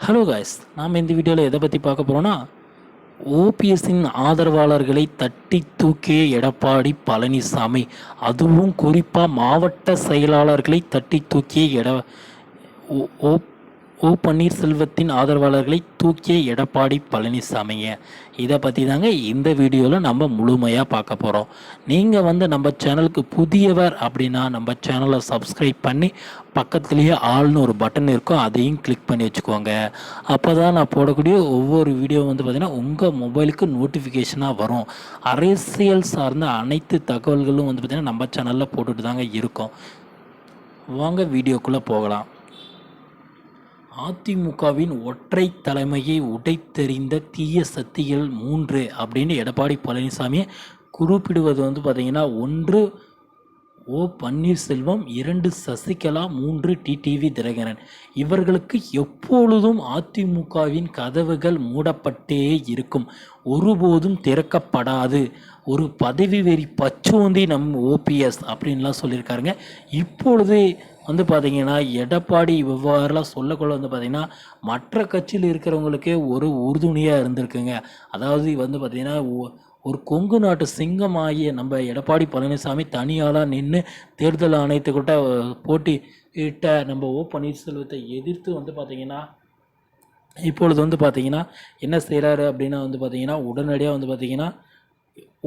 Hello guys, நாம் இந்த வீடியோவில் எதை பற்றி பார்க்க போகிறோன்னா, ஓபிஎஸ்ஸின் ஆதரவாளர்களை தட்டி தூக்கிய எடப்பாடி பழனிசாமி, அதுவும் குறிப்பாக மாவட்ட செயலாளர்களை தட்டி தூக்கிய ஓ ஓ பன்னீர்செல்வத்தின் ஆதரவாளர்களை தூக்கிய எடப்பாடி பழனிசாமிங்க. இதை பற்றி தாங்க இந்த வீடியோவில் நம்ம முழுமையாக பார்க்க போகிறோம். நீங்கள் நம்ம சேனலுக்கு புதியவர் அப்படின்னா நம்ம சேனலை சப்ஸ்கிரைப் பண்ணி பக்கத்துலேயே ஆள்னு ஒரு பட்டன் இருக்கும், அதையும் கிளிக் பண்ணி வச்சுக்கோங்க. அப்போ தான் நான் போடக்கூடிய ஒவ்வொரு வீடியோ பார்த்திங்கன்னா உங்கள் மொபைலுக்கு நோட்டிஃபிகேஷனாக வரும். அரசியல் சார்ந்த அனைத்து தகவல்களும் பார்த்திங்கன்னா நம்ம சேனலில் போட்டுட்டு தாங்க இருக்கோம். வாங்க வீடியோக்குள்ளே போகலாம். அதிமுகவின் ஒற்றை தலைமையை உடைத்தெறிந்த தீய சக்திகள் 3 அப்படின்னு எடப்பாடி பழனிசாமி குறிப்பிடுவது பார்த்திங்கன்னா 1 ஓ பன்னீர்செல்வம், 2 சசிகலா, 3 டிடிவி தினகரன். இவர்களுக்கு எப்பொழுதும் அதிமுகவின் கதவுகள் மூடப்பட்டே இருக்கும், ஒருபோதும் திறக்கப்படாது. ஒரு பதவி வெறி பச்சோந்தி ஓபிஎஸ் அப்படின்லாம் சொல்லியிருக்காருங்க. இப்பொழுது பார்த்திங்கன்னா எடப்பாடி இவ்வாறுலாம் சொல்லக்குள்ள பார்த்திங்கன்னா மற்ற கட்சியில் இருக்கிறவங்களுக்கே ஒரு உறுதுணையாக இருந்திருக்குங்க. அதாவது பார்த்திங்கன்னா ஒரு கொங்கு நாட்டு சிங்கமாகிய நம்ம எடப்பாடி பழனிசாமி தனியாளாக நின்று தேர்தல் ஆணையத்துக்கிட்ட போட்டியிட்ட நம்ம ஓ பன்னீர்செல்வத்தை எதிர்த்து பார்த்திங்கன்னா இப்பொழுது பார்த்திங்கன்னா என்ன செய்கிறாரு அப்படின்னா பார்த்திங்கன்னா உடனடியாக பார்த்திங்கன்னா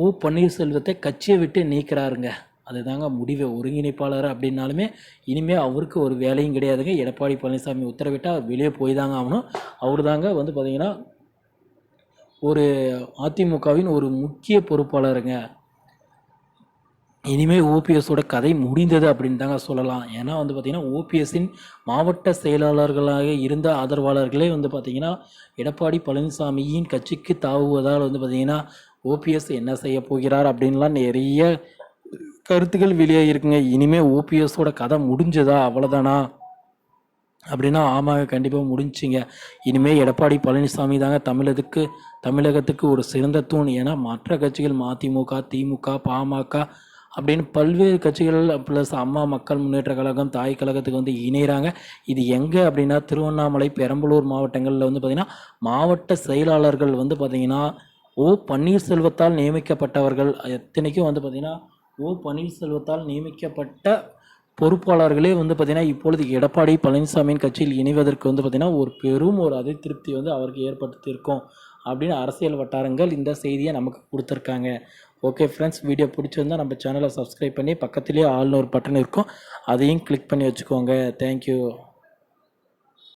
ஓ பன்னீர்செல்வத்தை கட்சியை விட்டு நீக்கிறாருங்க. அதுதாங்க முடிவு. ஒருங்கிணைப்பாளர் அப்படின்னாலுமே இனிமேல் அவருக்கு ஒரு வேலையும் கிடையாதுங்க. எடப்பாடி பழனிசாமி உத்தரவிட்டால் வெளியே போய் தாங்க ஆகணும். அவர் தாங்க பார்த்திங்கன்னா ஒரு அதிமுகவின் ஒரு முக்கிய பொறுப்பாளருங்க. இனிமேல் ஓபிஎஸோட கதை முடிந்தது அப்படின்னு தாங்க சொல்லலாம். ஏன்னா பார்த்திங்கன்னா ஓபிஎஸ்ஸின் மாவட்ட செயலாளர்களாக இருந்த ஆதரவாளர்களே பார்த்திங்கன்னா எடப்பாடி பழனிசாமியின் கட்சிக்கு தாவுவதால் பார்த்திங்கன்னா ஓபிஎஸ் என்ன செய்ய போகிறார் அப்படின்லாம் நிறைய கருத்துக்கள் வெளியே இருக்குங்க. இனிமேல் ஓபிஎஸோட கதை முடிஞ்சதா, அவ்வளோதானா அப்படின்னா ஆமாங்க, கண்டிப்பாக முடிஞ்சிங்க. இனிமேல் எடப்பாடி பழனிசாமி தாங்க தமிழகத்துக்கு ஒரு சிறந்த தூண். ஏன்னா மற்ற கட்சிகள் மதிமுக, திமுக, பாமக அப்படின்னு பல்வேறு கட்சிகள் ப்ளஸ் அம்மா மக்கள் முன்னேற்ற கழகம், தாய் கழகத்துக்கு இணைகிறாங்க. இது எங்கே அப்படின்னா திருவண்ணாமலை, பெரம்பலூர் மாவட்டங்களில் பார்த்திங்கன்னா மாவட்ட செயலாளர்கள் பார்த்திங்கன்னா ஓ பன்னீர்செல்வத்தால் நியமிக்கப்பட்டவர்கள். எத்தனைக்கும் பார்த்திங்கன்னா ஓ பன்னீர்செல்வத்தால் நியமிக்கப்பட்ட பொறுப்பாளர்களே பார்த்திங்கன்னா இப்பொழுது எடப்பாடி பழனிசாமியின் கட்சியில் இணைவதற்கு பார்த்திங்கன்னா ஒரு பெரும் ஒரு அதிருப்தி அவருக்கு ஏற்படுத்தியிருக்கோம் அப்படின்னு அரசியல் வட்டாரங்கள் இந்த செய்தியை நமக்கு கொடுத்துருக்காங்க. ஓகே ஃப்ரெண்ட்ஸ், வீடியோ பிடிச்சிருந்தால் நம்ம சேனலை சப்ஸ்கிரைப் பண்ணி பக்கத்துலேயே ஆல்னு ஒரு பட்டன் இருக்கும், அதையும் கிளிக் பண்ணி வச்சுக்கோங்க. தேங்க்யூ.